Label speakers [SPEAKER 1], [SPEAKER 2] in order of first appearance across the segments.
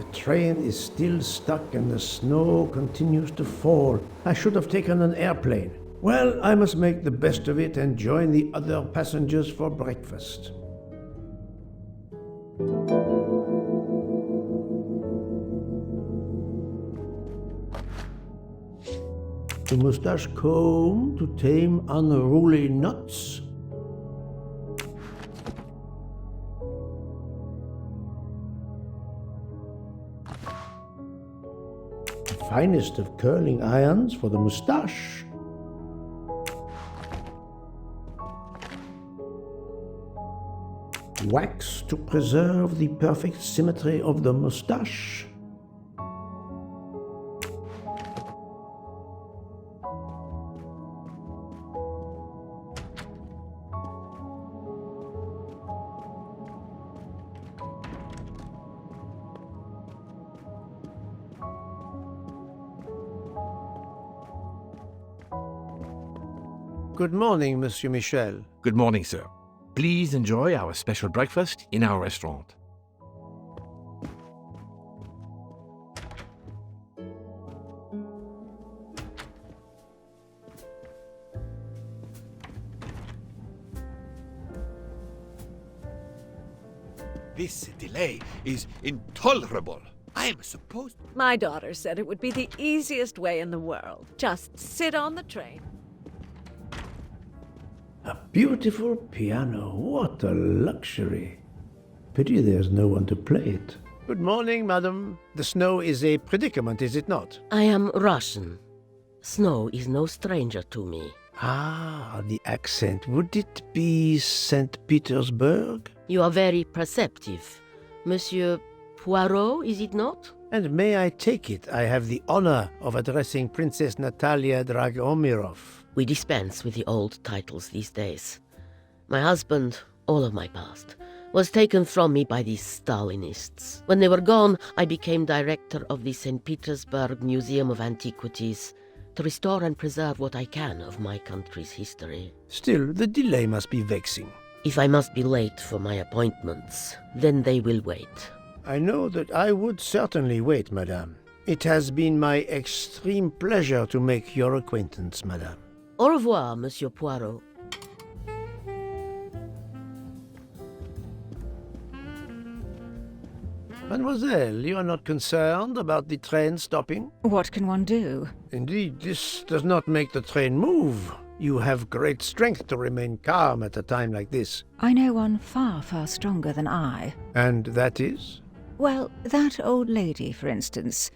[SPEAKER 1] The train is still stuck and the snow continues to fall. I should have taken an airplane. Well, I must make the best of it and join the other passengers for breakfast. The mustache comb to tame unruly nuts. The finest of curling irons for the mustache. Wax to preserve the perfect symmetry of the mustache. Good morning, Monsieur Michel.
[SPEAKER 2] Good morning, sir. Please enjoy our special breakfast in our restaurant.
[SPEAKER 3] This delay is intolerable. I am supposed...
[SPEAKER 4] My daughter said it would be the easiest way in the world. Just sit on the train.
[SPEAKER 1] A beautiful piano. What a luxury. Pity there's no one to play it. Good morning, madam. The snow is a predicament, is it not?
[SPEAKER 5] I am Russian. Snow is no stranger to me.
[SPEAKER 1] Ah, the accent. Would it be St. Petersburg?
[SPEAKER 5] You are very perceptive. Monsieur Poirot, is it not?
[SPEAKER 1] And may I take it, I have the honor of addressing Princess Natalia Dragomirov.
[SPEAKER 5] We dispense with the old titles these days. My husband, all of my past, was taken from me by these Stalinists. When they were gone, I became director of the St. Petersburg Museum of Antiquities to restore and preserve what I can of my country's history.
[SPEAKER 1] Still, the delay must be vexing.
[SPEAKER 5] If I must be late for my appointments, then they will wait.
[SPEAKER 1] I know that I would certainly wait, madame. It has been my extreme pleasure to make your acquaintance, madame.
[SPEAKER 5] Au revoir, Monsieur Poirot.
[SPEAKER 1] Mademoiselle, you are not concerned about the train stopping?
[SPEAKER 6] What can one do?
[SPEAKER 1] Indeed, this does not make the train move. You have great strength to remain calm at a time like this.
[SPEAKER 6] I know one far, far stronger than I.
[SPEAKER 1] And that is?
[SPEAKER 6] Well, that old lady, for instance.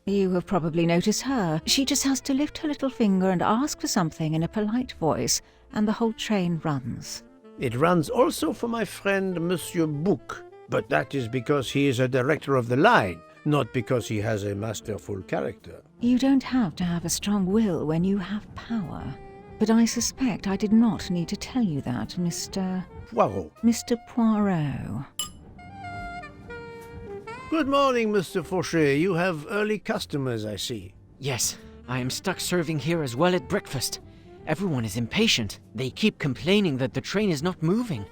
[SPEAKER 6] You have probably noticed her. She just has to lift her little finger and ask for something in a polite voice, and the whole train runs.
[SPEAKER 1] It runs also for my friend Monsieur Bouc, but that is because he is a director of the line, not because he has a masterful character.
[SPEAKER 6] You don't have to have a strong will when you have power. But I suspect I did not need to tell you that, Mr. Poirot.
[SPEAKER 1] Good morning, Mr. Fauchet. You have early customers, I see.
[SPEAKER 7] Yes, I am stuck serving here as well at breakfast. Everyone is impatient. They keep complaining that the train is not moving.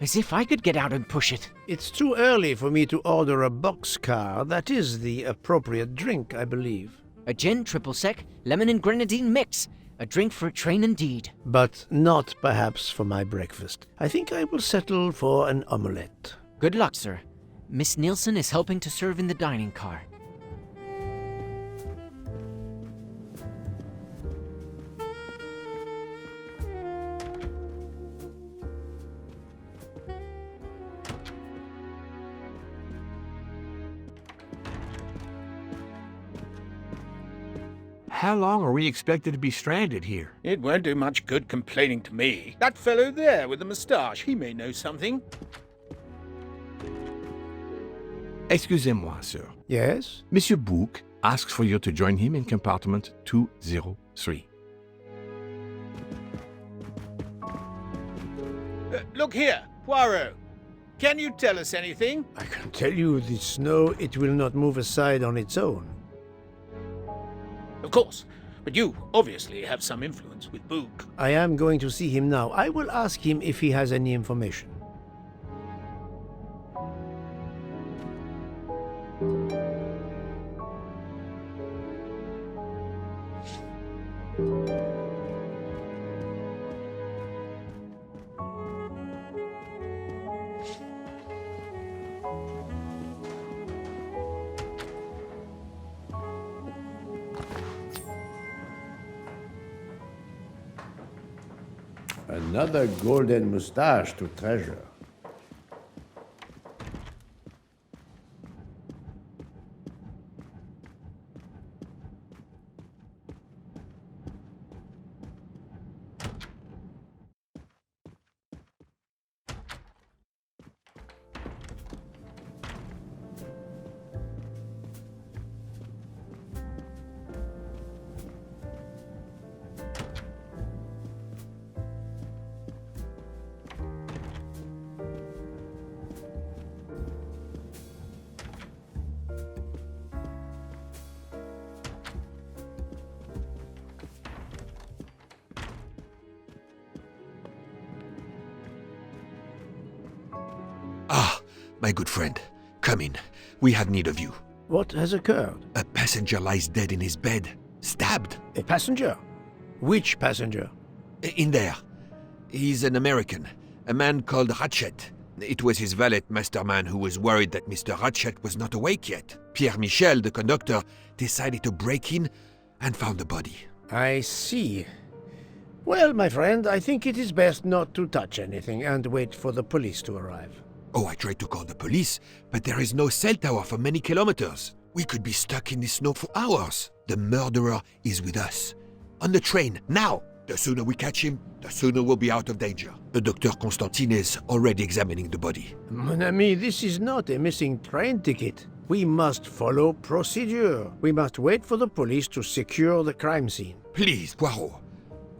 [SPEAKER 7] As if I could get out and push it.
[SPEAKER 1] It's too early for me to order a boxcar. That is the appropriate drink, I believe.
[SPEAKER 7] A gin, triple sec, lemon and grenadine mix. A drink for a train indeed.
[SPEAKER 1] But not perhaps for my breakfast. I think I will settle for an omelette.
[SPEAKER 7] Good luck, sir. Miss Nielsen is helping to serve in the dining car.
[SPEAKER 2] How long are we expected to be stranded here?
[SPEAKER 3] It won't do much good complaining to me. That fellow there with the moustache, he may know something.
[SPEAKER 2] Excusez-moi, sir.
[SPEAKER 1] Yes?
[SPEAKER 2] Monsieur Bouc asks for you to join him in compartment 203.
[SPEAKER 3] Look here, Poirot. Can you tell us anything?
[SPEAKER 1] I can tell you the snow, it will not move aside on its own.
[SPEAKER 3] Of course, but you obviously have some influence with Bouc.
[SPEAKER 1] I am going to see him now. I will ask him if he has any information. Another golden mustache to treasure.
[SPEAKER 2] Ah, my good friend, come in. We have need of you.
[SPEAKER 1] What has occurred?
[SPEAKER 2] A passenger lies dead in his bed, stabbed.
[SPEAKER 1] A passenger? Which passenger?
[SPEAKER 2] In there. He's an American, a man called Ratchet. It was his valet, Masterman, who was worried that Mr. Ratchet was not awake yet. Pierre Michel, the conductor, decided to break in and found the body.
[SPEAKER 1] I see. Well, my friend, I think it is best not to touch anything and wait for the police to arrive.
[SPEAKER 2] Oh, I tried to call the police, but there is no cell tower for many kilometers. We could be stuck in the snow for hours. The murderer is with us. On the train, now! The sooner we catch him, the sooner we'll be out of danger. Dr. Constantine is already examining the body.
[SPEAKER 1] Mon ami, this is not a missing train ticket. We must follow procedure. We must wait for the police to secure the crime scene.
[SPEAKER 2] Please, Poirot.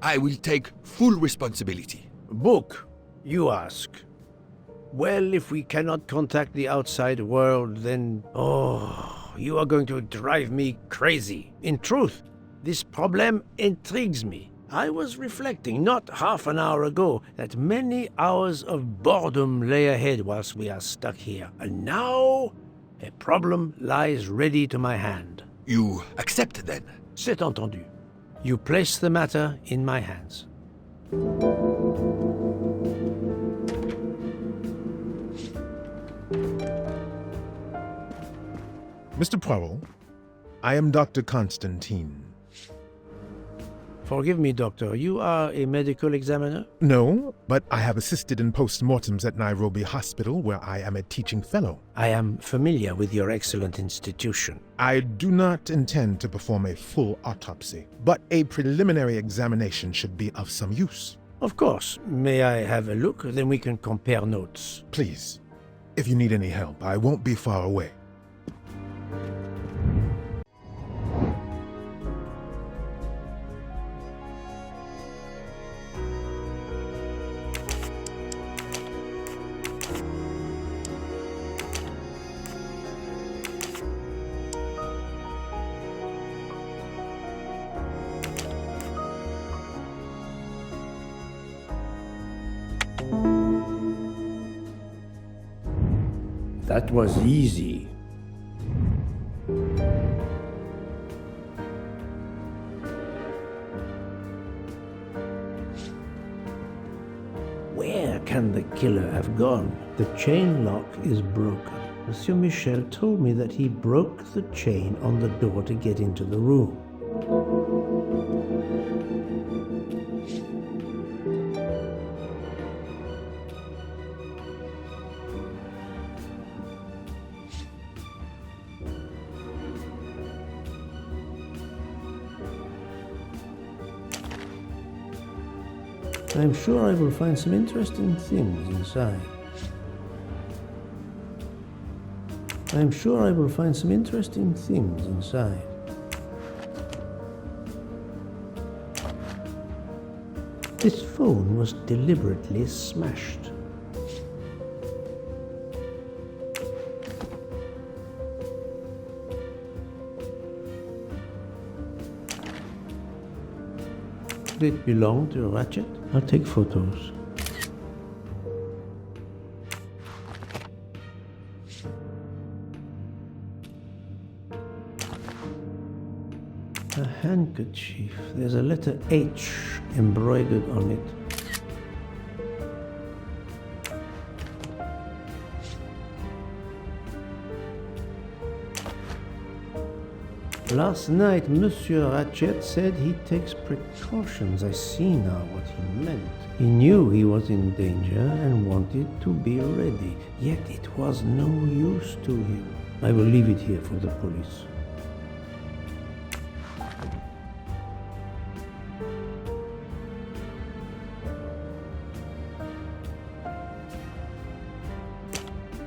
[SPEAKER 2] I will take full responsibility.
[SPEAKER 1] Bouc, you ask. Well, if we cannot contact the outside world, then... Oh, you are going to drive me crazy. In truth, this problem intrigues me. I was reflecting not half an hour ago that many hours of boredom lay ahead whilst we are stuck here. And now, a problem lies ready to my hand.
[SPEAKER 2] You accept, then?
[SPEAKER 1] C'est entendu. You place the matter in my hands.
[SPEAKER 8] Mr. Poirot, I am Dr. Constantine.
[SPEAKER 1] Forgive me, Doctor, you are a medical examiner?
[SPEAKER 8] No, but I have assisted in post-mortems at Nairobi Hospital, where I am a teaching fellow.
[SPEAKER 1] I am familiar with your excellent institution.
[SPEAKER 8] I do not intend to perform a full autopsy, but a preliminary examination should be of some use.
[SPEAKER 1] Of course. May I have a look? Then we can compare notes.
[SPEAKER 8] Please, if you need any help, I won't be far away.
[SPEAKER 1] That was easy. Where can the killer have gone? The chain lock is broken. Monsieur Michel told me that he broke the chain on the door to get into the room. I'm sure I will find some interesting things inside. I'm sure I will find some interesting things inside. This phone was deliberately smashed. Did it belong to Ratchet? I'll take photos. A handkerchief. There's a letter H embroidered on it. Last night, Monsieur Ratchet said he takes precautions. I see now what he meant. He knew he was in danger and wanted to be ready, yet it was no use to him. I will leave it here for the police.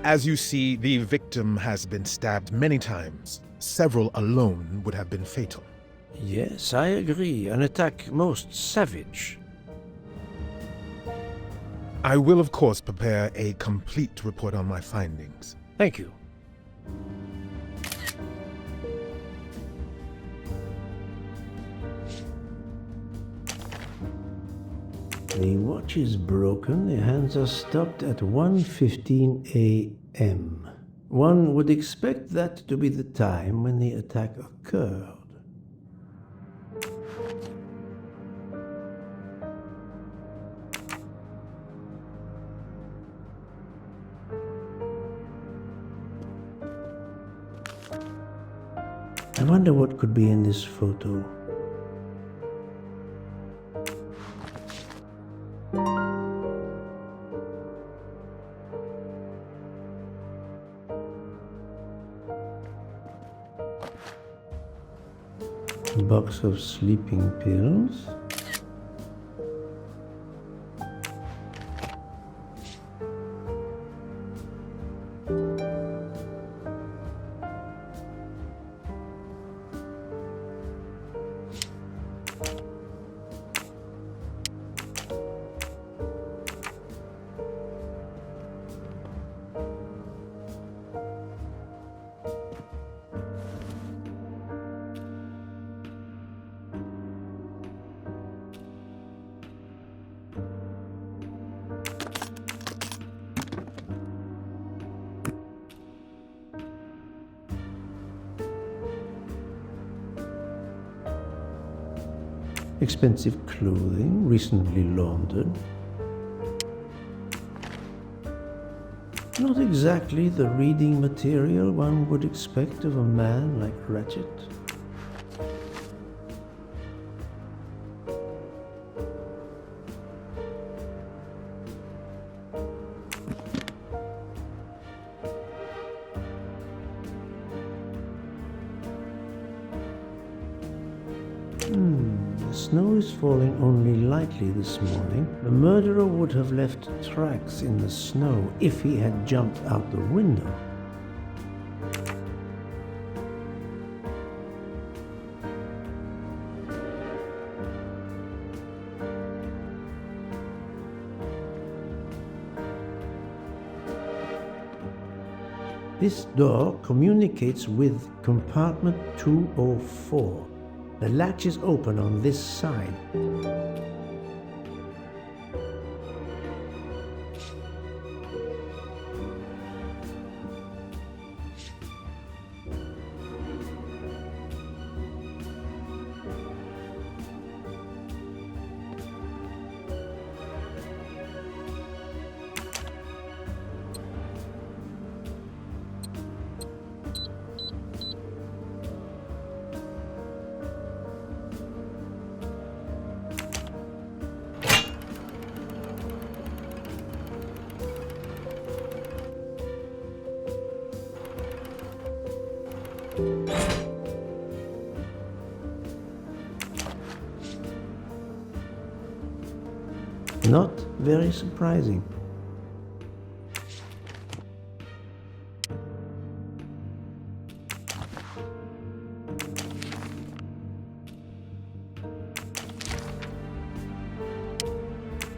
[SPEAKER 8] As you see, the victim has been stabbed many times. Several alone would have been fatal.
[SPEAKER 1] Yes, I agree. An attack most savage.
[SPEAKER 8] I will, of course, prepare a complete report on my findings.
[SPEAKER 1] Thank you. The watch is broken. The hands are stopped at 1:15 a.m. One would expect that to be the time when the attack occurred. I wonder what could be in this photo. A box of sleeping pills. Expensive clothing, recently laundered. Not exactly the reading material one would expect of a man like Ratchet. The snow is falling only lightly this morning. The murderer would have left tracks in the snow if he had jumped out the window. This door communicates with compartment 204. The latch is open on this side. Not very surprising.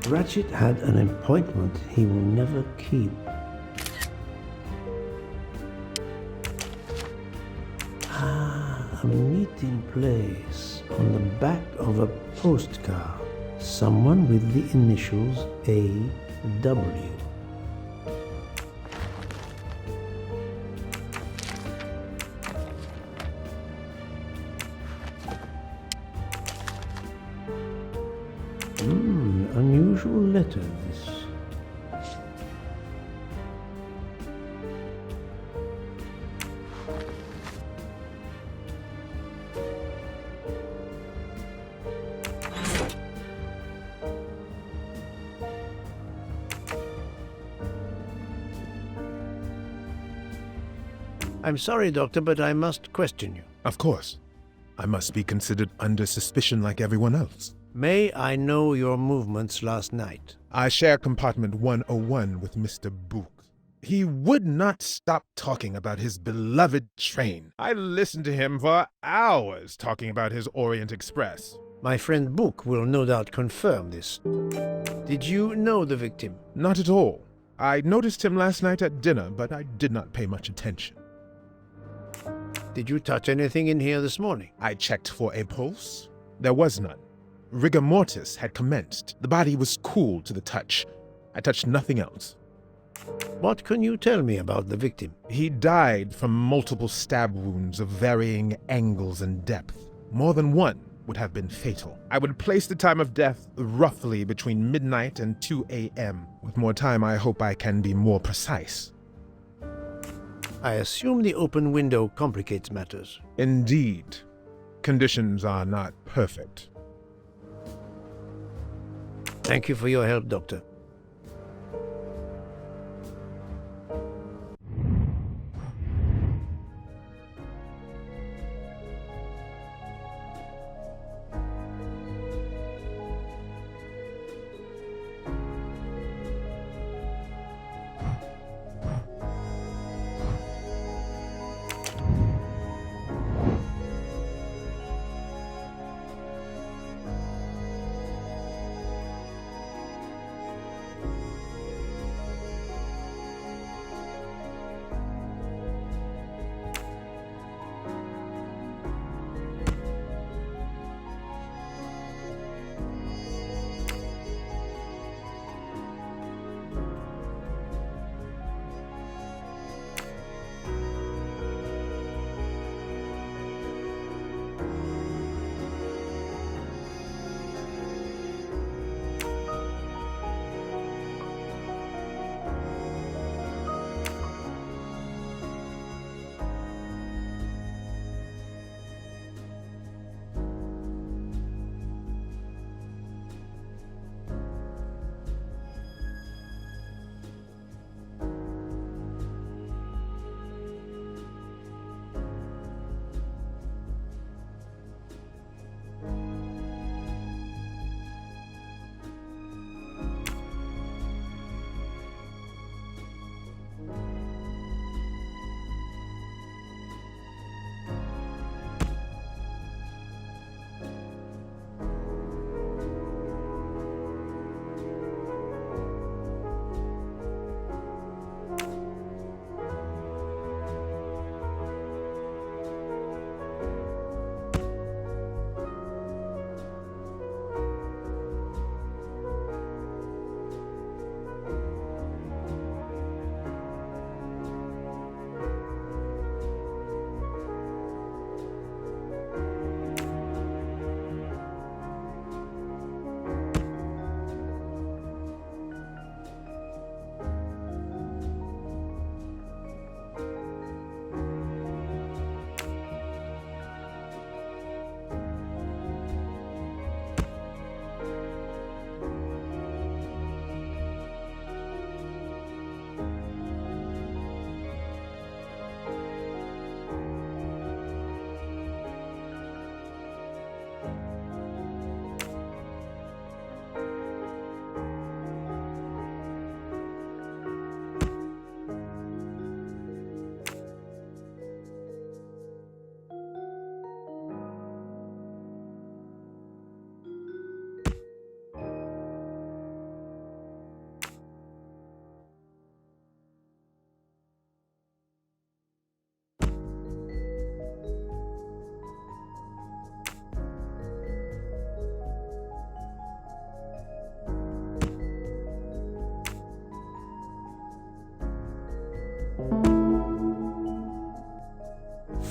[SPEAKER 1] Ratchet had an appointment he will never keep. A meeting place on the back of a postcard. Someone with the initials A.W. Unusual letter, this. I'm sorry, Doctor, but I must question you.
[SPEAKER 8] Of course. I must be considered under suspicion like everyone else.
[SPEAKER 1] May I know your movements last night?
[SPEAKER 8] I share compartment 101 with Mr. Bouc. He would not stop talking about his beloved train. I listened to him for hours talking about his Orient Express.
[SPEAKER 1] My friend Bouc will no doubt confirm this. Did you know the victim?
[SPEAKER 8] Not at all. I noticed him last night at dinner, but I did not pay much attention.
[SPEAKER 1] Did you touch anything in here this morning?
[SPEAKER 8] I checked for a pulse. There was none. Rigor mortis had commenced. The body was cool to the touch. I touched nothing else.
[SPEAKER 1] What can you tell me about the victim?
[SPEAKER 8] He died from multiple stab wounds of varying angles and depth. More than one would have been fatal. I would place the time of death roughly between midnight and 2 a.m. With more time, I hope I can be more precise.
[SPEAKER 1] I assume the open window complicates matters.
[SPEAKER 8] Indeed. Conditions are not perfect.
[SPEAKER 1] Thank you for your help, Doctor.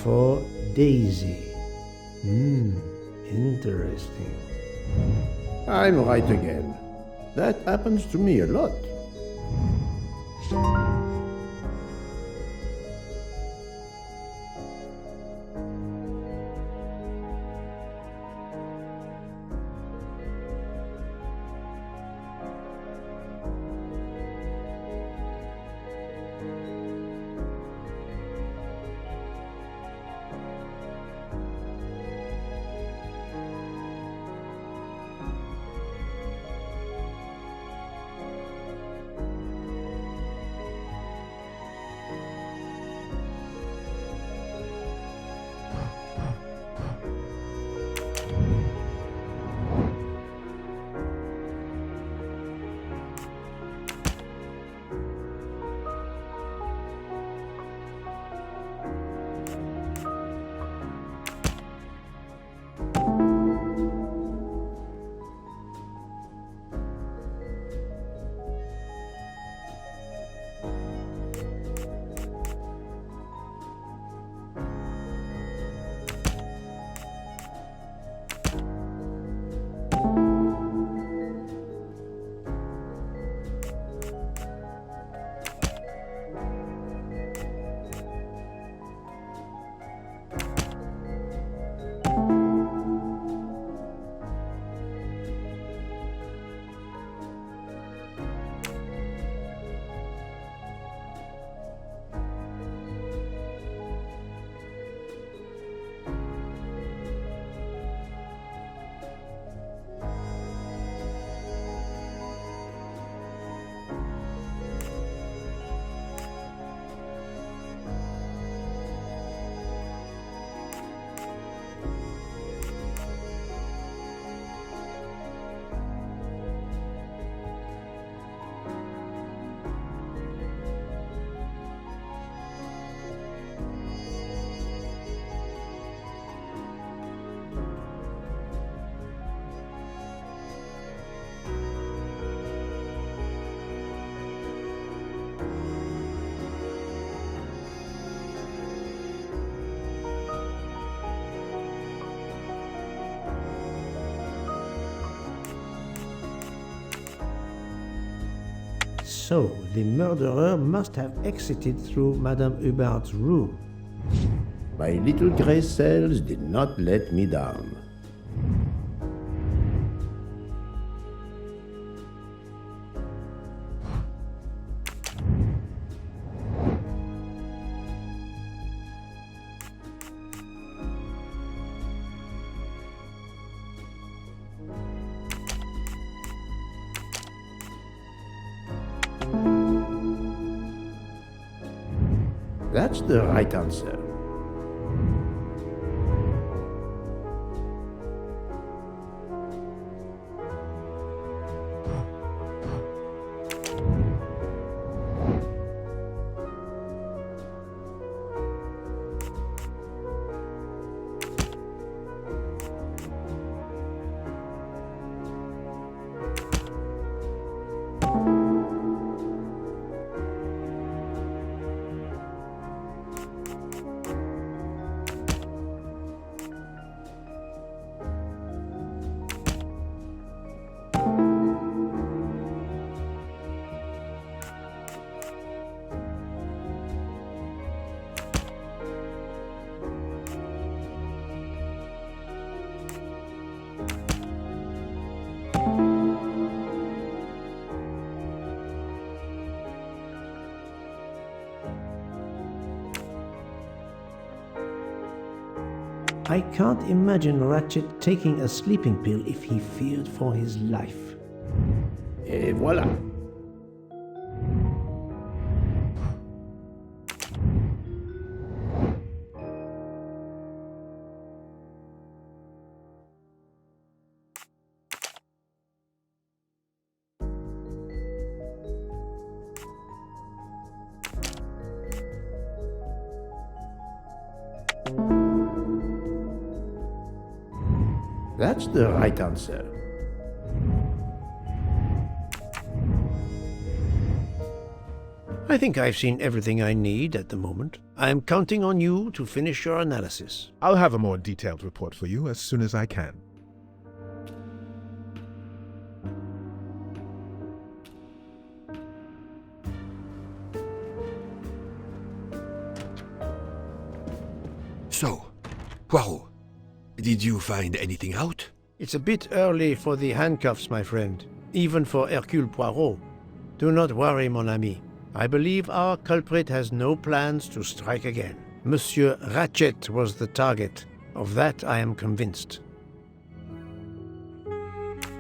[SPEAKER 1] For Daisy. Interesting.
[SPEAKER 9] I'm right again. That happens to me a lot.
[SPEAKER 1] So, the murderer must have exited through Madame Hubbard's room.
[SPEAKER 9] My little grey cells did not let me down. That's the right answer.
[SPEAKER 1] I can't imagine Ratchet taking a sleeping pill if he feared for his life.
[SPEAKER 9] Et voilà. That's the right answer.
[SPEAKER 1] I think I've seen everything I need at the moment. I am counting on you to finish your analysis.
[SPEAKER 8] I'll have a more detailed report for you as soon as I can.
[SPEAKER 2] So, Poirot, did you find anything out?
[SPEAKER 1] It's a bit early for the handcuffs, my friend. Even for Hercule Poirot. Do not worry, mon ami. I believe our culprit has no plans to strike again. Monsieur Ratchet was the target. Of that I am convinced.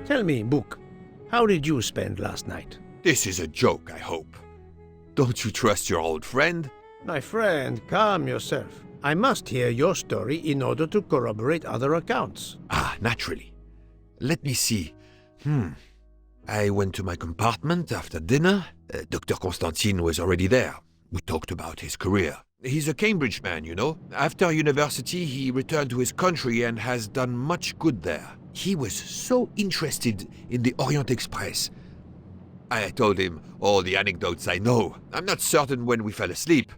[SPEAKER 1] Tell me, Bouc, how did you spend last night?
[SPEAKER 2] This is a joke, I hope. Don't you trust your old friend?
[SPEAKER 1] My friend, calm yourself. I must hear your story in order to corroborate other accounts.
[SPEAKER 2] Ah, naturally. Let me see. I went to my compartment after dinner. Dr. Constantine was already there. We talked about his career. He's a Cambridge man, you know. After university, he returned to his country and has done much good there. He was so interested in the Orient Express. I told him all the anecdotes I know. I'm not certain when we fell asleep,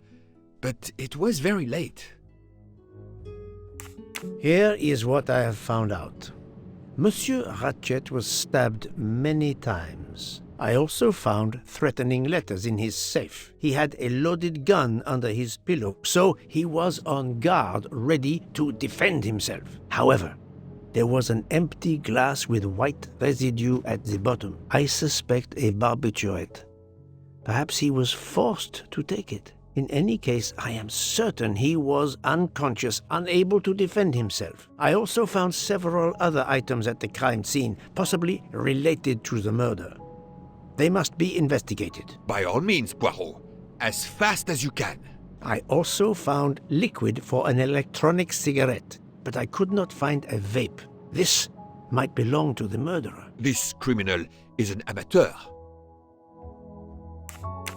[SPEAKER 2] but it was very late.
[SPEAKER 1] Here is what I have found out. Monsieur Ratchet was stabbed many times. I also found threatening letters in his safe. He had a loaded gun under his pillow, so he was on guard, ready to defend himself. However, there was an empty glass with white residue at the bottom. I suspect a barbiturate. Perhaps he was forced to take it. In any case, I am certain he was unconscious, unable to defend himself. I also found several other items at the crime scene, possibly related to the murder. They must be investigated.
[SPEAKER 2] By all means, Poirot. As fast as you can.
[SPEAKER 1] I also found liquid for an electronic cigarette, but I could not find a vape. This might belong to the murderer.
[SPEAKER 2] This criminal is an amateur.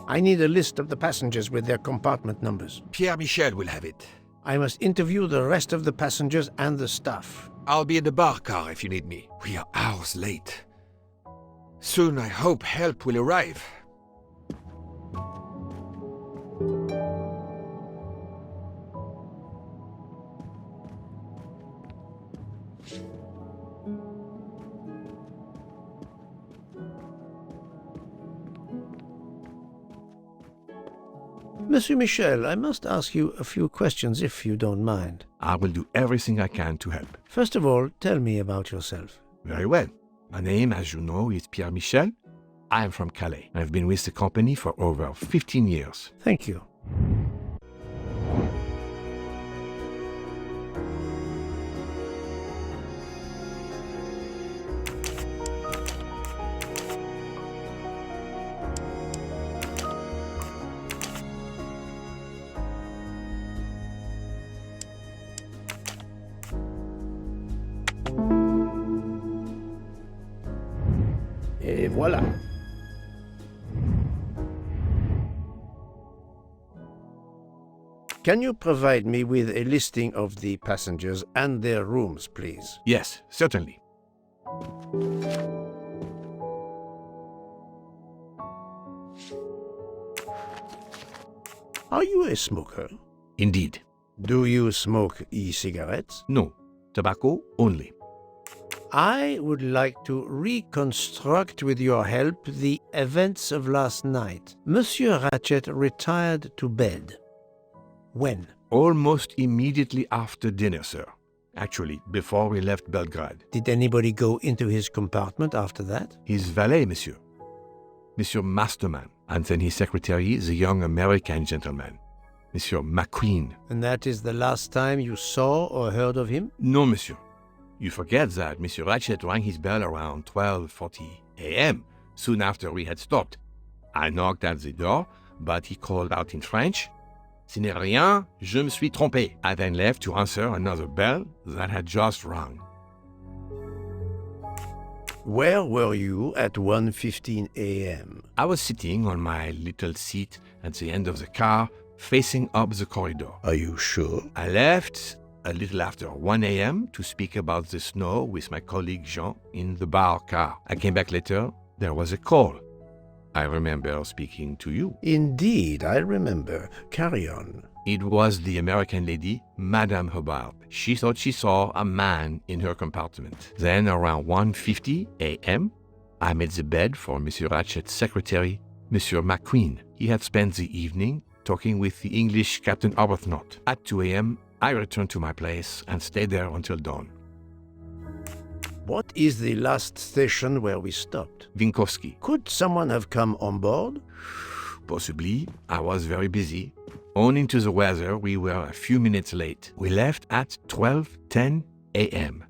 [SPEAKER 1] I need a list of the passengers with their compartment numbers.
[SPEAKER 2] Pierre Michel will have it.
[SPEAKER 1] I must interview the rest of the passengers and the staff.
[SPEAKER 2] I'll be in the bar car if you need me. We are hours late. Soon I hope help will arrive.
[SPEAKER 1] Monsieur Michel, I must ask you a few questions if you don't mind.
[SPEAKER 2] I will do everything I can to help.
[SPEAKER 1] First of all, tell me about yourself.
[SPEAKER 2] Very well. My name, as you know, is Pierre Michel. I am from Calais. I've been with the company for over 15 years.
[SPEAKER 1] Thank you.
[SPEAKER 9] Et voilà.
[SPEAKER 1] Can you provide me with a listing of the passengers and their rooms, please?
[SPEAKER 2] Yes, certainly.
[SPEAKER 1] Are you a smoker?
[SPEAKER 2] Indeed.
[SPEAKER 1] Do you smoke e-cigarettes?
[SPEAKER 2] No. Tobacco only.
[SPEAKER 1] I would like to reconstruct with your help the events of last night. Monsieur Ratchet retired to bed. When?
[SPEAKER 2] Almost immediately after dinner, sir. Actually, before we left Belgrade.
[SPEAKER 1] Did anybody go into his compartment after that?
[SPEAKER 2] His valet, monsieur. Monsieur Masterman. And then his secretary, the young American gentleman. Monsieur McQueen.
[SPEAKER 1] And that is the last time you saw or heard of him?
[SPEAKER 2] No, monsieur. You forget that Monsieur Ratchet rang his bell around 12:40 a.m., soon after we had stopped. I knocked at the door, but he called out in French, "Ce n'est rien, je me suis trompé." I then left to answer another bell that had just rung.
[SPEAKER 1] Where were you at 1:15 a.m.?
[SPEAKER 2] I was sitting on my little seat at the end of the car, facing up the corridor.
[SPEAKER 1] Are you sure?
[SPEAKER 2] I left a little after 1 a.m. to speak about the snow with my colleague Jean in the bar car. I came back later. There was a call. I remember speaking to you.
[SPEAKER 1] Indeed, I remember. Carry on.
[SPEAKER 2] It was the American lady, Madame Hubbard. She thought she saw a man in her compartment. Then, around 1:50 a.m., I made the bed for Monsieur Ratchet's secretary, Monsieur McQueen. He had spent the evening talking with the English Captain Arbuthnot. At 2 a.m., I returned to my place and stayed there until dawn.
[SPEAKER 1] What is the last station where we stopped?
[SPEAKER 2] Vinkovsky.
[SPEAKER 1] Could someone have come on board?
[SPEAKER 2] Possibly. I was very busy. Owing to the weather, we were a few minutes late. We left at 12:10 a.m.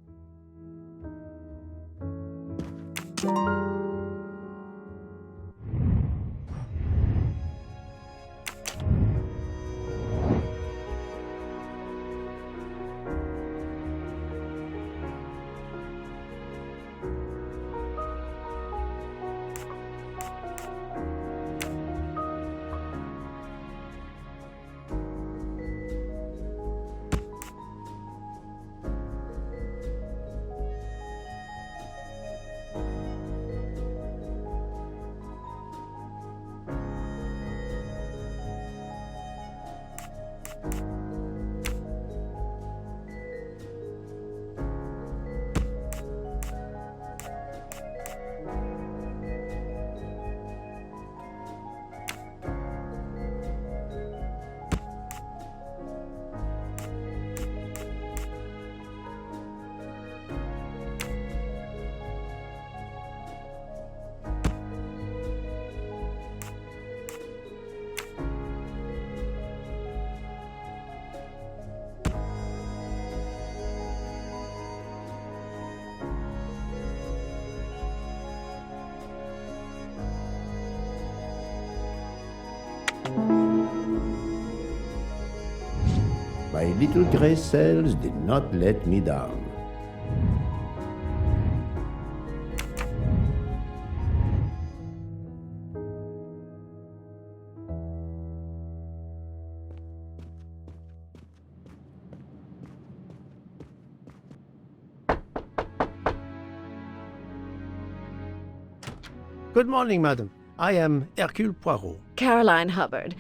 [SPEAKER 9] My little gray cells did not let me down.
[SPEAKER 1] Good morning, madam. I am Hercule Poirot.
[SPEAKER 4] Caroline Hubbard.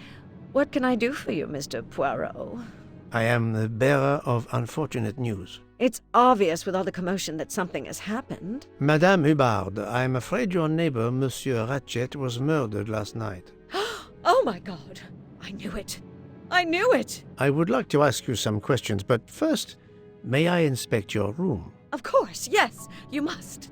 [SPEAKER 4] What can I do for you, Mr. Poirot?
[SPEAKER 1] I am the bearer of unfortunate news.
[SPEAKER 4] It's obvious with all the commotion that something has happened.
[SPEAKER 1] Madame Hubbard, I am afraid your neighbor, Monsieur Ratchet, was murdered last night.
[SPEAKER 4] Oh my God! I knew it. I knew it!
[SPEAKER 1] I would like to ask you some questions, but first, may I inspect your room?
[SPEAKER 4] Of course, yes, you must.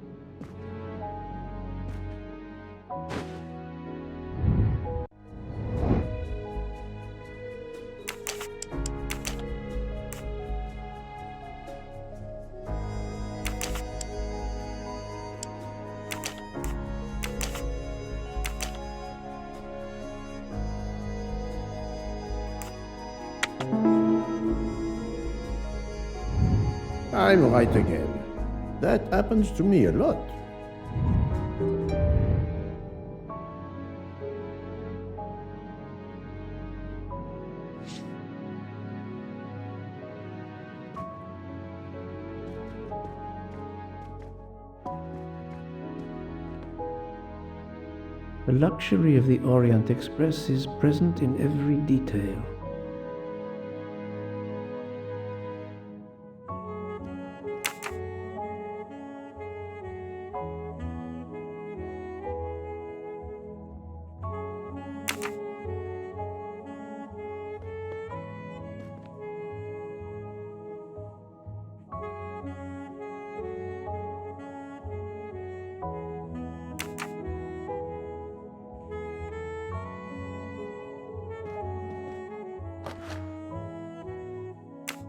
[SPEAKER 9] I'm right again. That happens to me a lot.
[SPEAKER 1] The luxury of the Orient Express is present in every detail.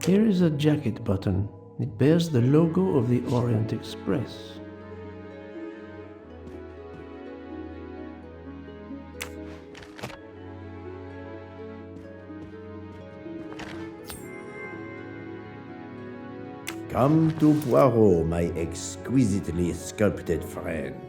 [SPEAKER 1] Here is a jacket button. It bears the logo of the Orient Express.
[SPEAKER 9] Come to Poirot, my exquisitely sculpted friend.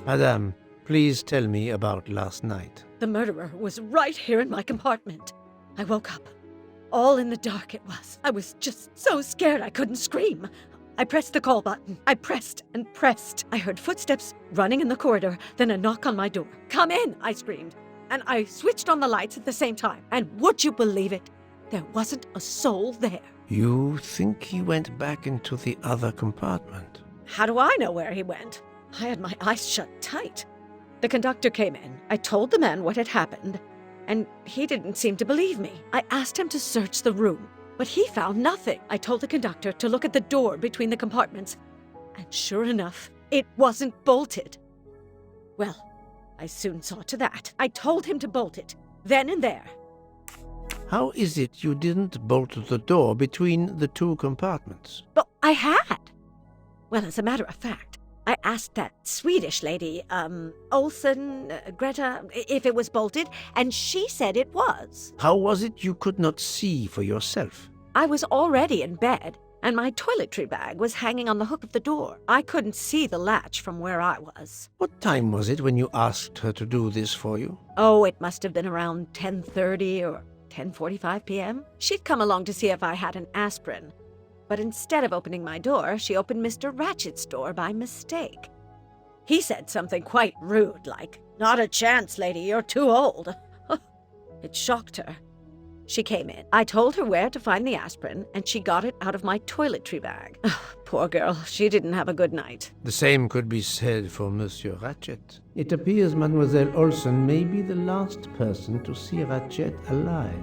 [SPEAKER 1] Madame, please tell me about last night.
[SPEAKER 4] The murderer was right here in my compartment. I woke up. All in the dark it was. I was just so scared I couldn't scream. I pressed the call button. I pressed and pressed. I heard footsteps running in the corridor, then a knock on my door. "Come in," I screamed. And I switched on the lights at the same time. And would you believe it? There wasn't a soul there.
[SPEAKER 1] You think he went back into the other compartment?
[SPEAKER 4] How do I know where he went? I had my eyes shut tight. The conductor came in. I told the man what had happened, and he didn't seem to believe me. I asked him to search the room, but he found nothing. I told the conductor to look at the door between the compartments, and sure enough, it wasn't bolted. Well, I soon saw to that. I told him to bolt it, then and there.
[SPEAKER 1] How is it you didn't bolt the door between the two compartments?
[SPEAKER 4] But I had. Well, as a matter of fact, I asked that Swedish lady, Olsen, Greta, if it was bolted, and she said it was.
[SPEAKER 1] How was it you could not see for yourself?
[SPEAKER 4] I was already in bed, and my toiletry bag was hanging on the hook of the door. I couldn't see the latch from where I was.
[SPEAKER 1] What time was it when you asked her to do this for you?
[SPEAKER 4] Oh, it must have been around 10:30 or 10:45 p.m. She'd come along to see if I had an aspirin. But instead of opening my door, she opened Mr. Ratchet's door by mistake. He said something quite rude, like, "Not a chance, lady, you're too old." It shocked her. She came in. I told her where to find the aspirin, and she got it out of my toiletry bag. Poor girl, she didn't have a good night.
[SPEAKER 1] The same could be said for Monsieur Ratchet. It appears Mademoiselle Olsen may be the last person to see Ratchet alive.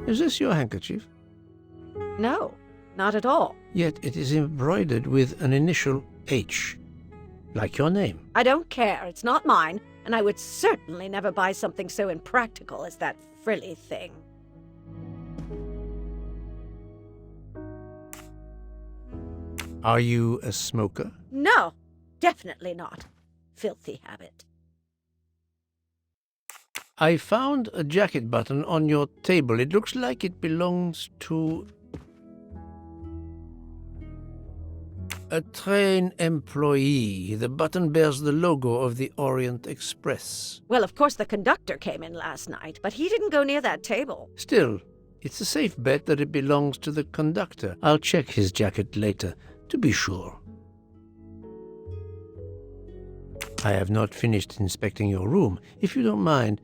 [SPEAKER 1] Is this your handkerchief?
[SPEAKER 4] No, not at all.
[SPEAKER 1] Yet it is embroidered with an initial H, like your name.
[SPEAKER 4] I don't care. It's not mine, and I would certainly never buy something so impractical as that frilly thing.
[SPEAKER 1] Are you a smoker?
[SPEAKER 4] No, definitely not. Filthy habit.
[SPEAKER 1] I found a jacket button on your table. It looks like it belongs to a train employee. The button bears the logo of the Orient Express.
[SPEAKER 4] Well, of course the conductor came in last night, but he didn't go near that table.
[SPEAKER 1] Still, it's a safe bet that it belongs to the conductor. I'll check his jacket later, to be sure. I have not finished inspecting your room. If you don't mind,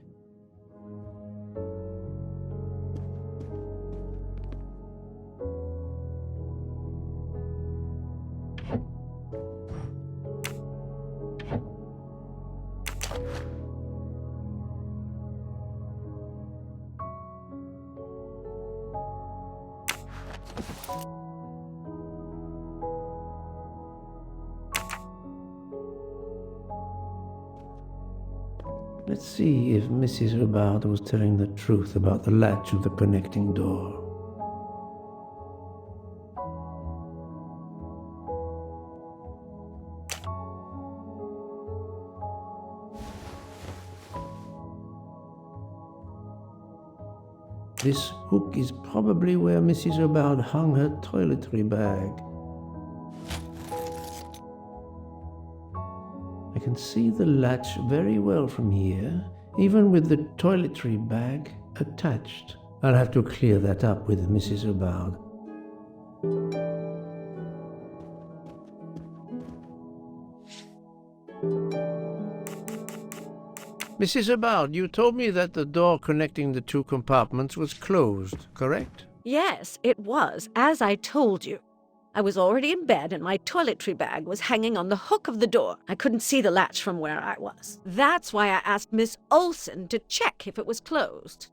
[SPEAKER 1] Let's see if Mrs. Hubbard was telling the truth about the latch of the connecting door. This hook is probably where Mrs. Hubbard hung her toiletry bag. I can see the latch very well from here, even with the toiletry bag attached. I'll have to clear that up with Mrs. Hubbard. Mrs. Hubbard, you told me that the door connecting the two compartments was closed, correct?
[SPEAKER 4] Yes, it was, as I told you. I was already in bed and my toiletry bag was hanging on the hook of the door. I couldn't see the latch from where I was. That's why I asked Miss Olsen to check if it was closed.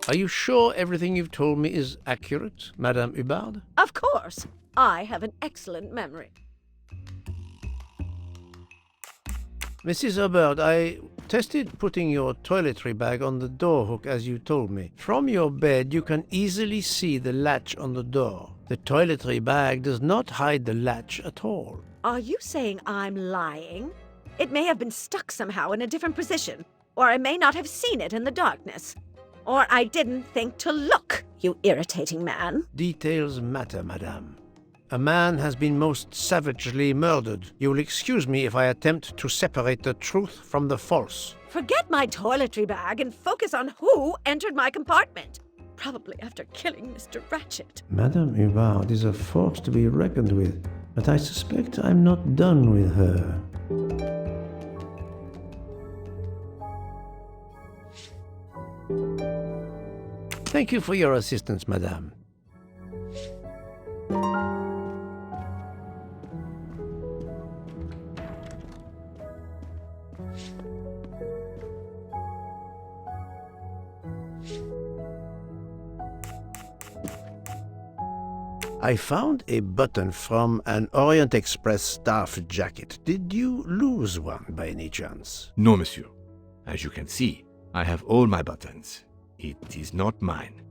[SPEAKER 1] Are you sure everything you've told me is accurate, Madame Hubbard?
[SPEAKER 4] Of course. I have an excellent memory.
[SPEAKER 1] Mrs. Hubbard, I tested putting your toiletry bag on the door hook as you told me. From your bed, you can easily see the latch on the door. The toiletry bag does not hide the latch at all.
[SPEAKER 4] Are you saying I'm lying? It may have been stuck somehow in a different position, or I may not have seen it in the darkness. Or I didn't think to look, you irritating man.
[SPEAKER 1] Details matter, madame. A man has been most savagely murdered. You will excuse me if I attempt to separate the truth from the false.
[SPEAKER 4] Forget my toiletry bag and focus on who entered my compartment. Probably after killing Mr. Ratchet.
[SPEAKER 1] Madame Hubbard is a force to be reckoned with, but I suspect I'm not done with her. Thank you for your assistance, madame. I found a button from an Orient Express staff jacket. Did you lose one by any chance?
[SPEAKER 2] No, monsieur. As you can see, I have all my buttons. It is not mine.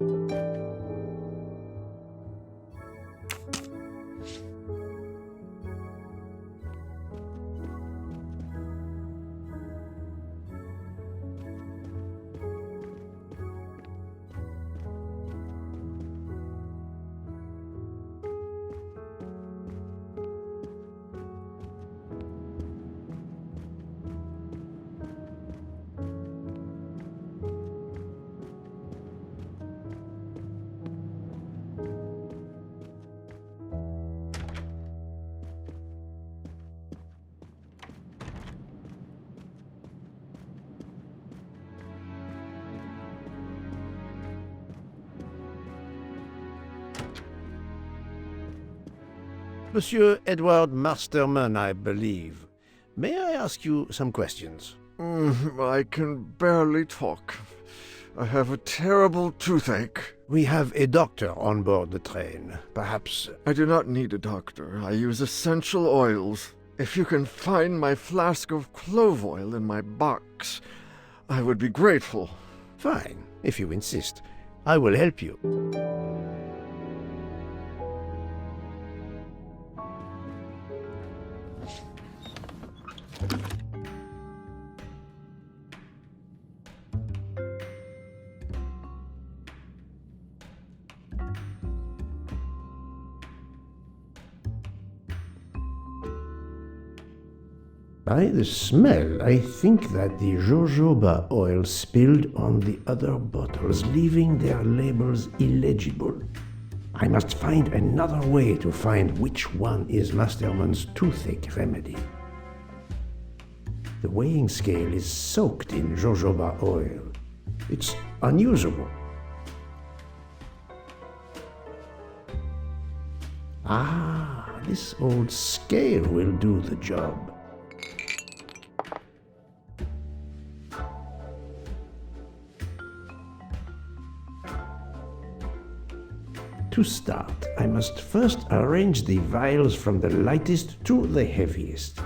[SPEAKER 1] Monsieur Edward Masterman, I believe. May I ask you some questions?
[SPEAKER 10] I can barely talk. I have a terrible toothache.
[SPEAKER 1] We have a doctor on board the train. Perhaps...
[SPEAKER 10] I do not need a doctor. I use essential oils. If you can find my flask of clove oil in my box, I would be grateful.
[SPEAKER 1] Fine, if you insist. I will help you. By the smell, I think that the jojoba oil spilled on the other bottles, leaving their labels illegible. I must find another way to find which one is Masterman's toothache remedy. The weighing scale is soaked in jojoba oil. It's unusable. Ah, this old scale will do the job. To start, I must first arrange the vials from the lightest to the heaviest.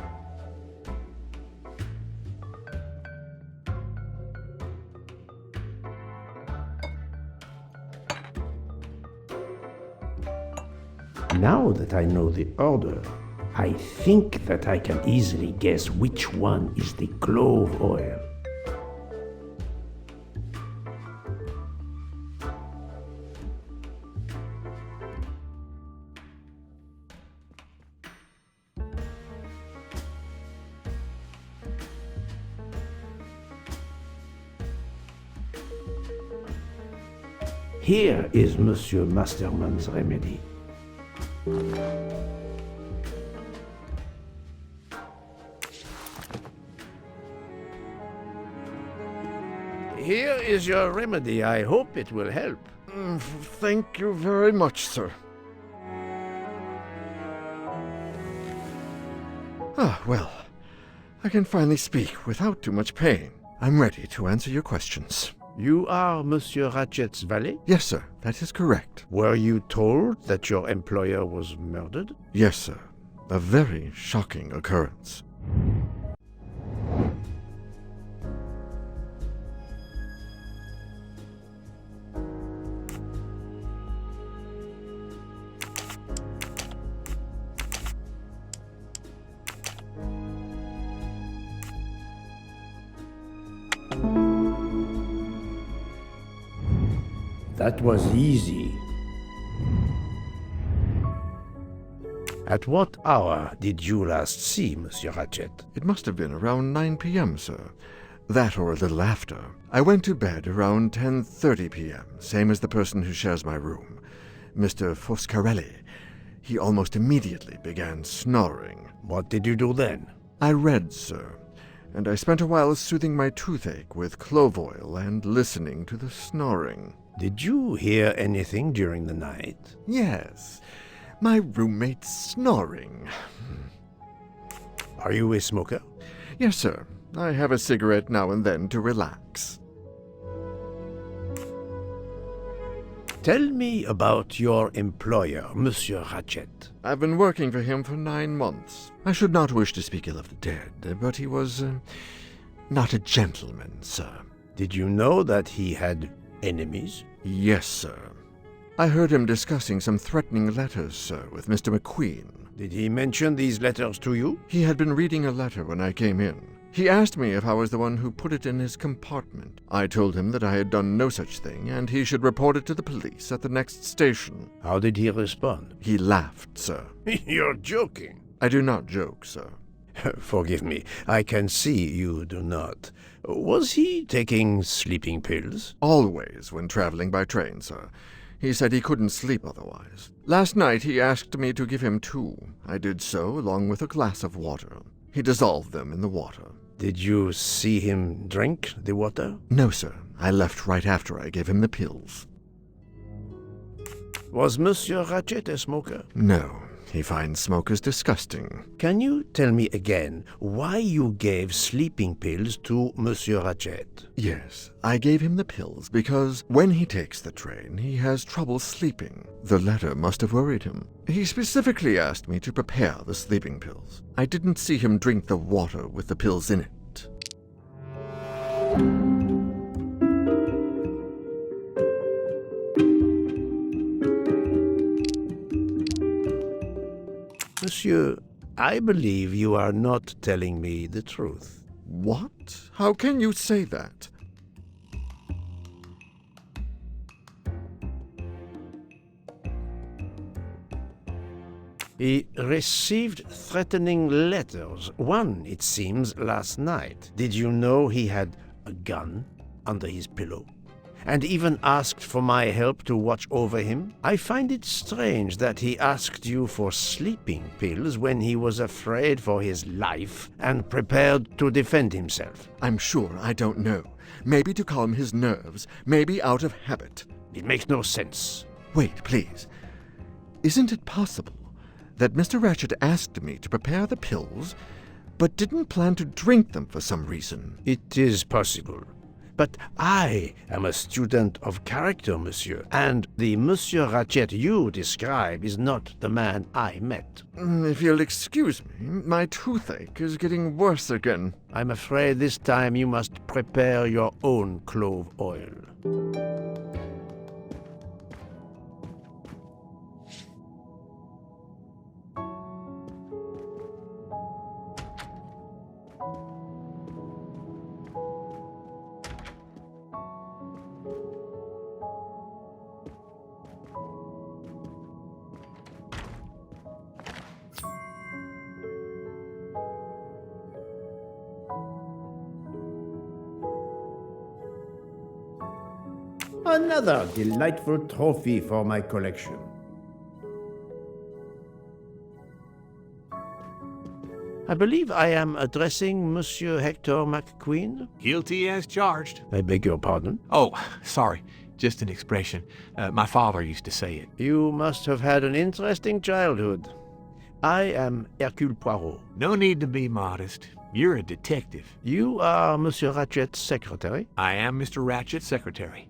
[SPEAKER 1] Now that I know the order, I think that I can easily guess which one is the clove oil. Here is Monsieur Masterman's remedy. Here is your remedy. I hope it will help.
[SPEAKER 10] Thank you very much, sir. Ah, well, I can finally speak without too much pain. I'm ready to answer your questions.
[SPEAKER 1] You are Monsieur Ratchet's valet?
[SPEAKER 10] Yes, sir, that is correct.
[SPEAKER 1] Were you told that your employer was murdered?
[SPEAKER 10] Yes, sir. A very shocking occurrence.
[SPEAKER 1] That was easy. At what hour did you last see Monsieur Ratchet?
[SPEAKER 10] It must have been around 9 p.m., sir. That or a little after. I went to bed around 10:30 p.m., same as the person who shares my room, Mr. Foscarelli. He almost immediately began snoring.
[SPEAKER 1] What did you do then?
[SPEAKER 10] I read, sir, and I spent a while soothing my toothache with clove oil and listening to the snoring.
[SPEAKER 1] Did you hear anything during the night?
[SPEAKER 10] Yes, my roommate snoring.
[SPEAKER 1] Are you a smoker?
[SPEAKER 10] Yes, sir. I have a cigarette now and then to relax.
[SPEAKER 1] Tell me about your employer, Monsieur Ratchet.
[SPEAKER 10] I've been working for him for 9 months. I should not wish to speak ill of the dead, but he was not a gentleman, sir.
[SPEAKER 1] Did you know that he had enemies?
[SPEAKER 10] Yes, sir. I heard him discussing some threatening letters, sir, with Mr. McQueen.
[SPEAKER 1] Did he mention these letters to you?
[SPEAKER 10] He had been reading a letter when I came in. He asked me if I was the one who put it in his compartment. I told him that I had done no such thing, and he should report it to the police at the next station.
[SPEAKER 1] How did he respond?
[SPEAKER 10] He laughed, sir.
[SPEAKER 1] You're joking.
[SPEAKER 10] I do not joke, sir.
[SPEAKER 1] Forgive me, I can see you do not. Was he taking sleeping pills?
[SPEAKER 10] Always when traveling by train, sir. He said he couldn't sleep otherwise. Last night he asked me to give him 2. I did so, along with a glass of water. He dissolved them in the water.
[SPEAKER 1] Did you see him drink the water?
[SPEAKER 10] No, sir. I left right after I gave him the pills.
[SPEAKER 1] Was Monsieur Ratchet a smoker?
[SPEAKER 10] No. He finds smokers disgusting.
[SPEAKER 1] Can you tell me again why you gave sleeping pills to Monsieur Ratchet?
[SPEAKER 10] Yes, I gave him the pills because when he takes the train, he has trouble sleeping. The letter must have worried him. He specifically asked me to prepare the sleeping pills. I didn't see him drink the water with the pills in it.
[SPEAKER 1] Monsieur, I believe you are not telling me the truth.
[SPEAKER 10] What? How can you say that?
[SPEAKER 1] He received threatening letters. One, it seems, last night. Did you know he had a gun under his pillow? And even asked for my help to watch over him? I find it strange that he asked you for sleeping pills when he was afraid for his life and prepared to defend himself.
[SPEAKER 10] I'm sure I don't know. Maybe to calm his nerves, maybe out of habit.
[SPEAKER 1] It makes no sense.
[SPEAKER 10] Wait, please. Isn't it possible that Mr. Ratchet asked me to prepare the pills, but didn't plan to drink them for some reason?
[SPEAKER 1] It is possible. But I am a student of character, monsieur, and the Monsieur Ratchet you describe is not the man I met.
[SPEAKER 10] If you'll excuse me, my toothache is getting worse again.
[SPEAKER 1] I'm afraid this time you must prepare your own clove oil.
[SPEAKER 9] Another delightful trophy for my collection.
[SPEAKER 1] I believe I am addressing Monsieur Hector McQueen.
[SPEAKER 11] Guilty as charged.
[SPEAKER 1] I beg your pardon.
[SPEAKER 11] Oh, sorry. Just an expression. My father used to say it.
[SPEAKER 1] You must have had an interesting childhood. I am Hercule Poirot.
[SPEAKER 11] No need to be modest. You're a detective.
[SPEAKER 1] You are Monsieur Ratchet's secretary?
[SPEAKER 11] I am Mr. Ratchet's secretary.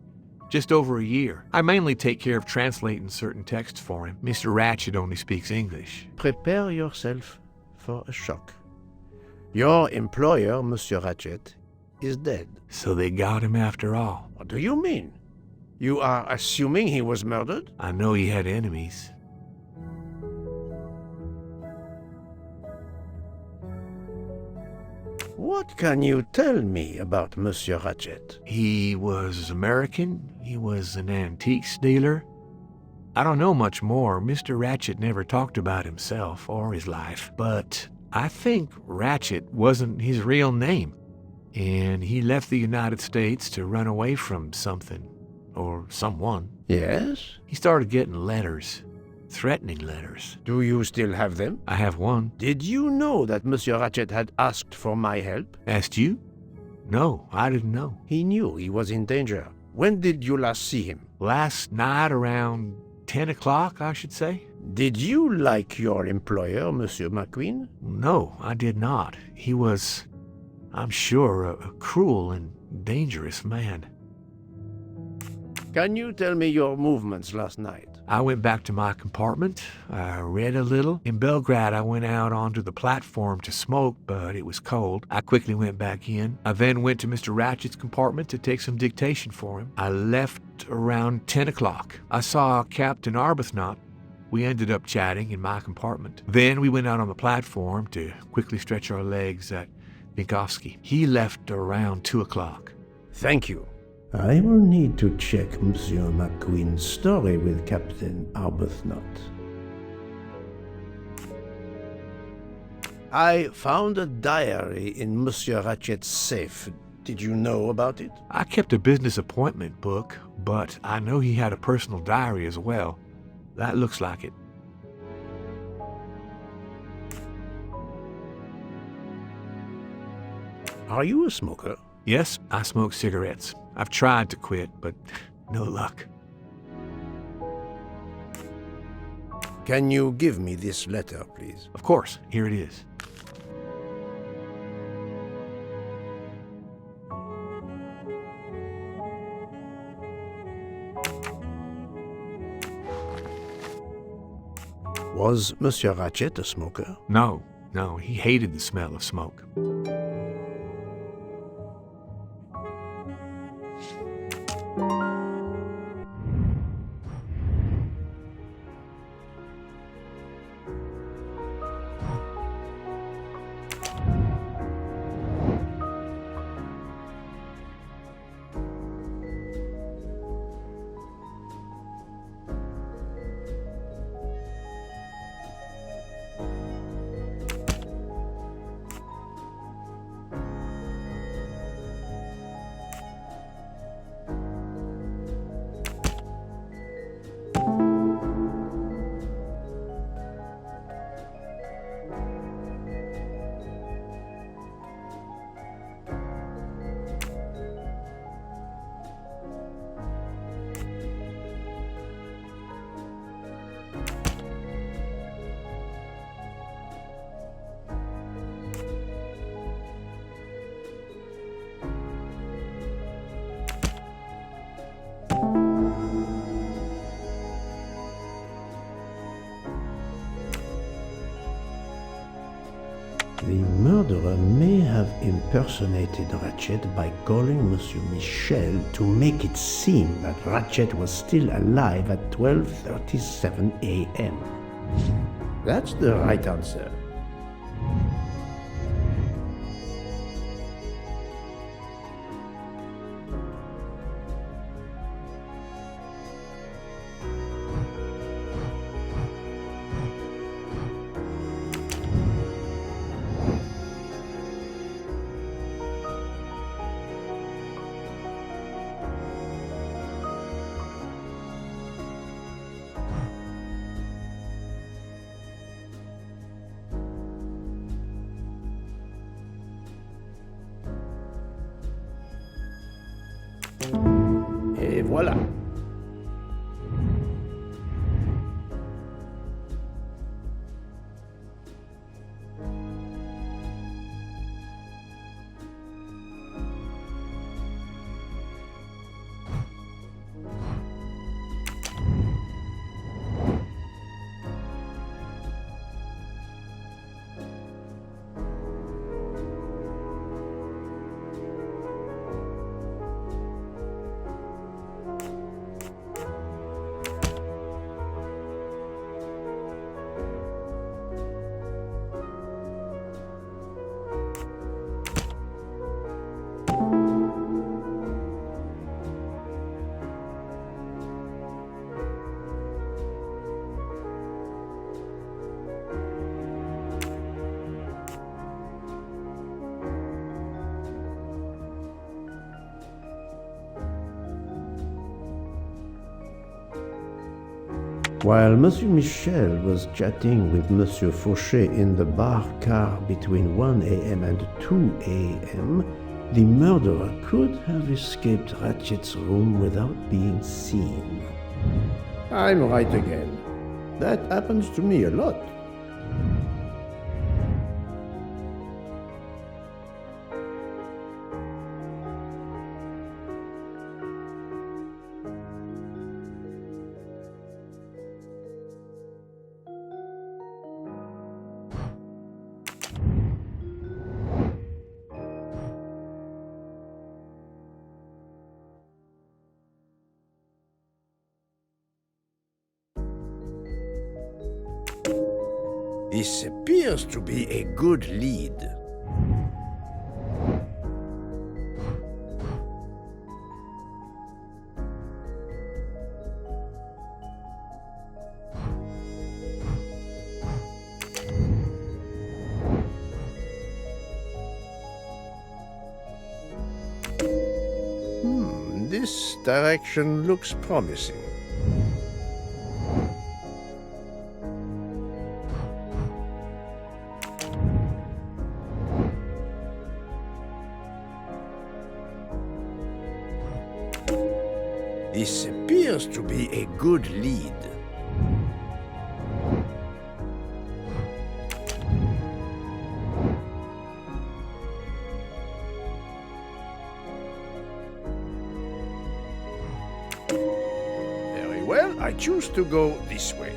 [SPEAKER 11] Just over a year. I mainly take care of translating certain texts for him. Mr. Ratchet only speaks English.
[SPEAKER 1] Prepare yourself for a shock. Your employer, Monsieur Ratchet, is dead.
[SPEAKER 11] So they got him after all.
[SPEAKER 1] What do you mean? You are assuming he was murdered?
[SPEAKER 11] I know he had enemies.
[SPEAKER 1] What can you tell me about Monsieur Ratchet?
[SPEAKER 11] He was American. He was an antiques dealer. I don't know much more. Mr. Ratchet never talked about himself or his life. But I think Ratchet wasn't his real name. And he left the United States to run away from something. Or someone.
[SPEAKER 1] Yes?
[SPEAKER 11] He started getting letters. Threatening letters.
[SPEAKER 1] Do you still have them?
[SPEAKER 11] I have one.
[SPEAKER 1] Did you know that Monsieur Ratchet had asked for my help?
[SPEAKER 11] Asked you? No, I didn't know.
[SPEAKER 1] He knew he was in danger. When did you last see him?
[SPEAKER 11] Last night around 10 o'clock, I should say.
[SPEAKER 1] Did you like your employer, Monsieur McQueen?
[SPEAKER 11] No, I did not. He was, I'm sure, a cruel and dangerous man.
[SPEAKER 1] Can you tell me your movements last night?
[SPEAKER 11] I went back to my compartment. I read a little. In Belgrade, I went out onto the platform to smoke, but it was cold. I quickly went back in. I then went to Mr. Ratchet's compartment to take some dictation for him. I left around 10 o'clock. I saw Captain Arbuthnot. We ended up chatting in my compartment. Then we went out on the platform to quickly stretch our legs at Vinkovsky. He left around 2 o'clock.
[SPEAKER 1] Thank you.
[SPEAKER 9] I will need to check Monsieur McQueen's story with Captain Arbuthnot.
[SPEAKER 1] I found a diary in Monsieur Ratchet's safe. Did you know about it?
[SPEAKER 11] I kept a business appointment book, but I know he had a personal diary as well. That looks like it.
[SPEAKER 1] Are you a smoker?
[SPEAKER 11] Yes, I smoke cigarettes. I've tried to quit, but no luck.
[SPEAKER 1] Can you give me this letter, please?
[SPEAKER 11] Of course, here it is.
[SPEAKER 1] Was Monsieur Ratchet a smoker?
[SPEAKER 11] No, he hated the smell of smoke.
[SPEAKER 9] murderer may have impersonated Ratchet by calling Monsieur Michel to make it seem that Ratchet was still alive at 12:37 a.m. That's the right answer. Et voilà. While Monsieur Michel was chatting with Monsieur Fauchet in the bar car between 1 a.m. and 2 a.m., the murderer could have escaped Ratchet's room without being seen. I'm right again. That happens to me a lot. This appears to be a good lead. This direction looks promising. This appears to be a good lead. Very well, I choose to go this way.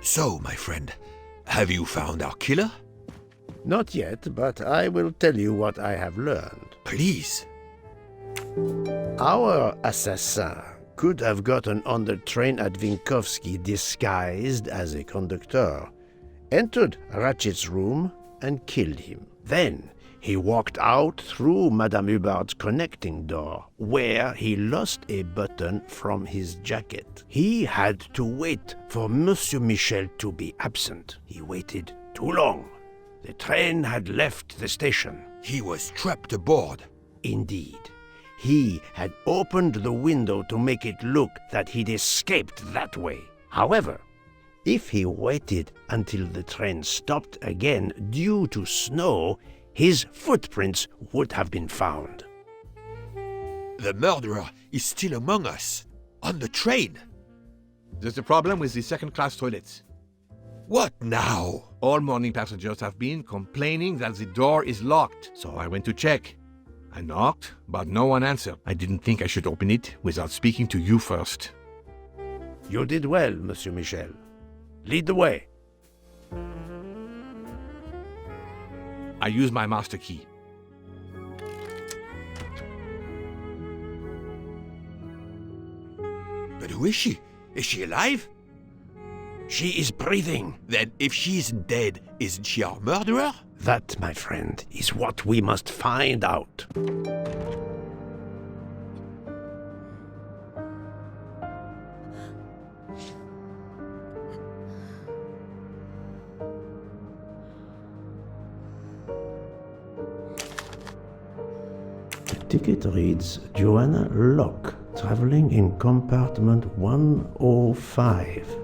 [SPEAKER 2] So, my friend, have you found our killer?
[SPEAKER 1] Not yet, but I will tell you what I have learned.
[SPEAKER 2] Please.
[SPEAKER 1] Our assassin could have gotten on the train at Vinkovsky disguised as a conductor, entered Ratchet's room, and killed him. Then he walked out through Madame Hubbard's connecting door, where he lost a button from his jacket. He had to wait for Monsieur Michel to be absent. He waited too long. The train had left the station.
[SPEAKER 2] He was trapped aboard.
[SPEAKER 1] Indeed. He had opened the window to make it look that he'd escaped that way. However, if he waited until the train stopped again due to snow, his footprints would have been found.
[SPEAKER 2] The murderer is still among us, on the train.
[SPEAKER 11] There's a problem with the second-class toilets.
[SPEAKER 2] What now?
[SPEAKER 11] All morning passengers have been complaining that the door is locked, so I went to check. I knocked, but no one answered. I didn't think I should open it without speaking to you first.
[SPEAKER 1] You did well, Monsieur Michel. Lead the way.
[SPEAKER 11] I used my master key.
[SPEAKER 2] But who is she? Is she alive?
[SPEAKER 1] She is breathing.
[SPEAKER 2] Then if she isn't dead, isn't she our murderer?
[SPEAKER 1] That, my friend, is what we must find out.
[SPEAKER 9] The ticket reads Joanna Locke, traveling in compartment 105.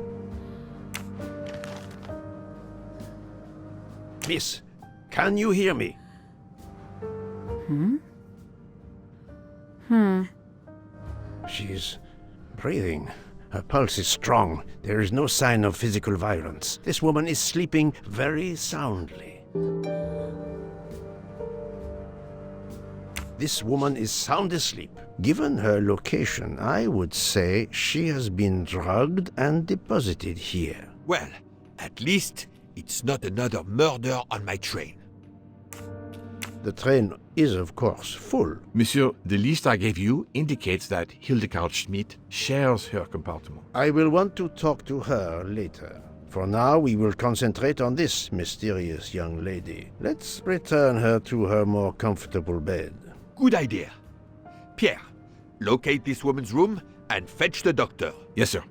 [SPEAKER 1] Miss, can you hear me? She's breathing. Her pulse is strong. There is no sign of physical violence. This woman is sleeping very soundly. This woman is sound asleep. Given her location, I would say she has been drugged and deposited here.
[SPEAKER 2] Well, at least it's not another murder on my train.
[SPEAKER 1] The train is, of course, full.
[SPEAKER 11] Monsieur, the list I gave you indicates that Hildegard Schmidt shares her compartment.
[SPEAKER 1] I will want to talk to her later. For now, we will concentrate on this mysterious young lady. Let's return her to her more comfortable bed.
[SPEAKER 2] Good idea. Pierre, locate this woman's room and fetch the doctor.
[SPEAKER 11] Yes, sir.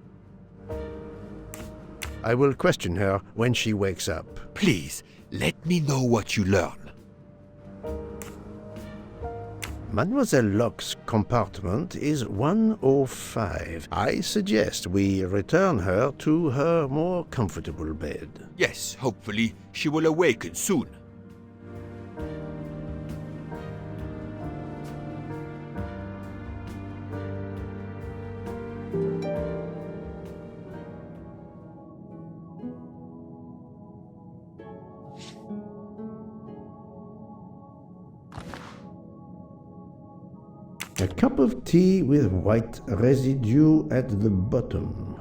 [SPEAKER 1] I will question her when she wakes up.
[SPEAKER 2] Please, let me know what you learn.
[SPEAKER 1] Mademoiselle Locke's compartment is 105. I suggest we return her to her more comfortable bed.
[SPEAKER 2] Yes, hopefully she will awaken soon.
[SPEAKER 9] A cup of tea with white residue at the bottom.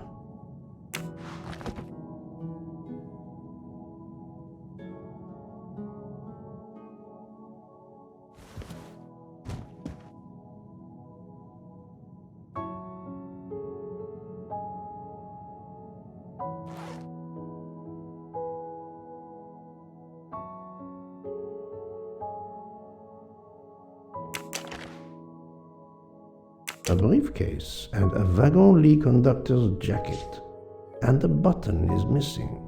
[SPEAKER 9] A briefcase and a wagon-lit conductor's jacket, and a button is missing.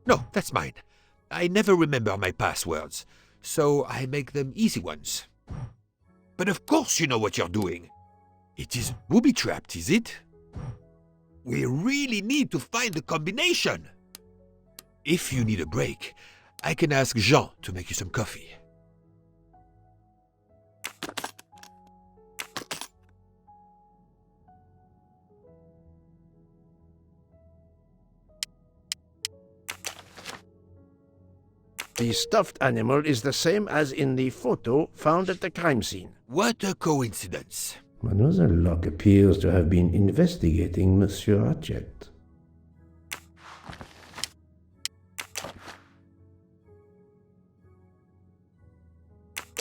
[SPEAKER 2] No, that's mine. I never remember my passwords, so I make them easy ones. But of course you know what you're doing. It is booby-trapped, is it? We really need to find the combination. If you need a break, I can ask Jean to make you some coffee.
[SPEAKER 1] The stuffed animal is the same as in the photo found at the crime scene.
[SPEAKER 2] What a coincidence.
[SPEAKER 9] Mademoiselle Locke appears to have been investigating Monsieur Ratchet.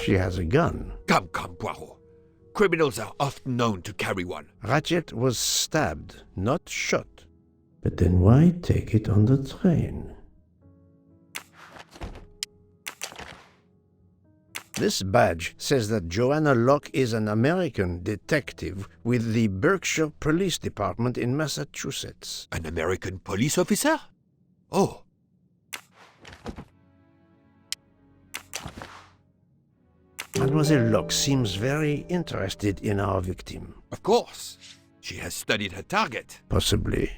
[SPEAKER 9] She has a gun.
[SPEAKER 2] Come, Poirot. Criminals are often known to carry one.
[SPEAKER 1] Ratchet was stabbed, not shot.
[SPEAKER 9] But then why take it on the train?
[SPEAKER 1] This badge says that Joanna Locke is an American detective with the Berkshire Police Department in Massachusetts.
[SPEAKER 2] An American police officer? Oh.
[SPEAKER 1] Mademoiselle Locke seems very interested in our victim.
[SPEAKER 2] Of course. She has studied her target.
[SPEAKER 1] Possibly.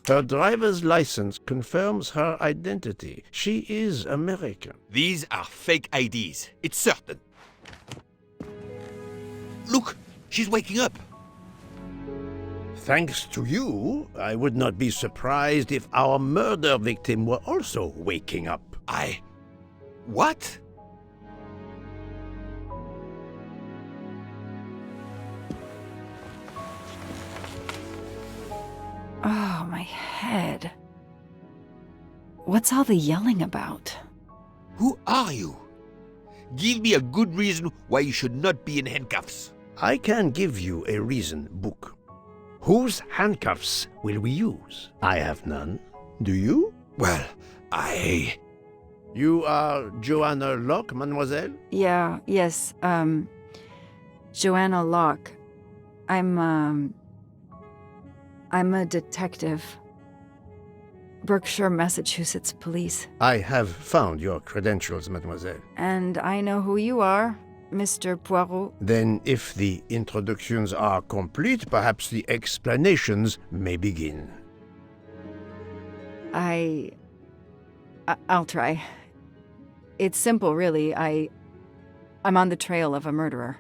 [SPEAKER 1] Her driver's license confirms her identity. She is American.
[SPEAKER 2] These are fake IDs. It's certain. Look, she's waking up.
[SPEAKER 1] Thanks to you, I would not be surprised if our murder victim were also waking up.
[SPEAKER 2] What?
[SPEAKER 6] Oh, my head. What's all the yelling about?
[SPEAKER 2] Who are you? Give me a good reason why you should not be in handcuffs.
[SPEAKER 1] I can give you a reason, Bouc. Whose handcuffs will we use? I have none. Do you?
[SPEAKER 2] Well,
[SPEAKER 1] You are Joanna Locke, mademoiselle?
[SPEAKER 6] Yes, Joanna Locke. I'm a detective. Berkshire, Massachusetts Police.
[SPEAKER 1] I have found your credentials, mademoiselle.
[SPEAKER 6] And I know who you are, Mr. Poirot.
[SPEAKER 1] Then, if the introductions are complete, perhaps the explanations may begin.
[SPEAKER 6] I'll try. It's simple, really. I'm on the trail of a murderer.